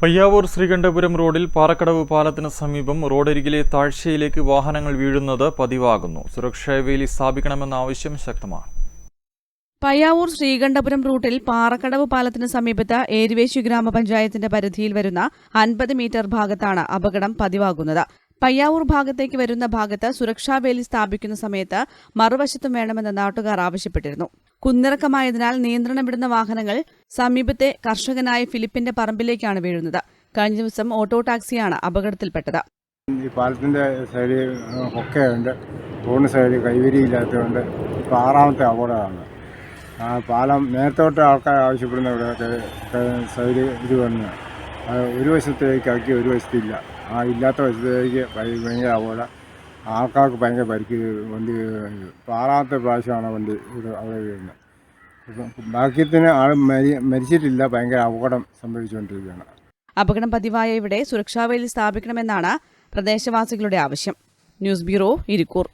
പയ്യാവൂർ ശ്രീകണ്ഠപുരം റോഡിൽ പാറക്കടവ് പാലത്തിന് സമീപം റോഡരികിലെ താഴ്ചയിലേക്ക് വാഹനങ്ങൾ വീഴുന്നത് പതിവാകുന്നു. സുരക്ഷാ വേലി സ്ഥാപിക്കണമെന്ന ആവശ്യം ശക്തമാണ്. പയ്യാവൂർ ശ്രീകണ്ഠപുരം റൂട്ടിൽ പാറക്കടവ് പാലത്തിന് സമീപത്ത് ഏരുവേശി ഗ്രാമപഞ്ചായത്തിന്റെ പരിധിയിൽ വരുന്ന 50 മീറ്റർ ഭാഗത്താണ് അപകടം പതിവാകുന്നത്. പയ്യാവൂർ ഭാഗത്തേക്ക് വരുന്ന ഭാഗത്ത് സുരക്ഷാ വേലി സ്ഥാപിക്കുന്ന സമയത്ത് മറുവശത്തും വേണമെന്ന് നാട്ടുകാർ ആവശ്യപ്പെട്ടിരുന്നു. കുന്നിറക്കമായതിനാൽ നിയന്ത്രണം വിടുന്ന വാഹനങ്ങൾ സമീപത്തെ കർഷകനായ ഫിലിപ്പിന്റെ പറമ്പിലേക്കാണ് വീഴുന്നത്. കഴിഞ്ഞ ദിവസം ഓട്ടോ ടാക്സിയാണ് അപകടത്തിൽപ്പെട്ടത്. ഈ പാലത്തിന്റെ സൈഡിൽ ഒക്കെയുണ്ട്, റോഡിന് സൈഡിൽ കൈവരിയില്ലാത്തതുകൊണ്ട് ഇപ്പോൾ 6ാമത്തെ അപകടമാണ്. പാലം നേരത്തോട്ട് ആൾക്കാർ ആവശ്യപ്പെടുന്ന ഇവിടെയൊക്കെ സൈഡ് ഇത് വന്ന് ഒരു വശത്തേക്കാക്കി ഒരു വശത്തില്ല. ഇല്ലാത്ത വശത്തേക്ക് ഭയങ്കര അപകടം, ആൾക്കാർക്ക് ഭയങ്കര പരിക്ക്. വണ്ടി 6ാമത്തെ പ്രാവശ്യമാണ് വണ്ടി അവിടെ വീഴുന്നത്. ഇപ്പം ഭാഗ്യത്തിന് ആൾ മരിച്ചിട്ടില്ല, ഭയങ്കര അപകടം സംഭവിച്ചുകൊണ്ടിരിക്കുകയാണ്. അപകടം പതിവായ ഇവിടെ സുരക്ഷാവേലി സ്ഥാപിക്കണമെന്നാണ് പ്രദേശവാസികളുടെ ആവശ്യം. News bureau, Irikkur.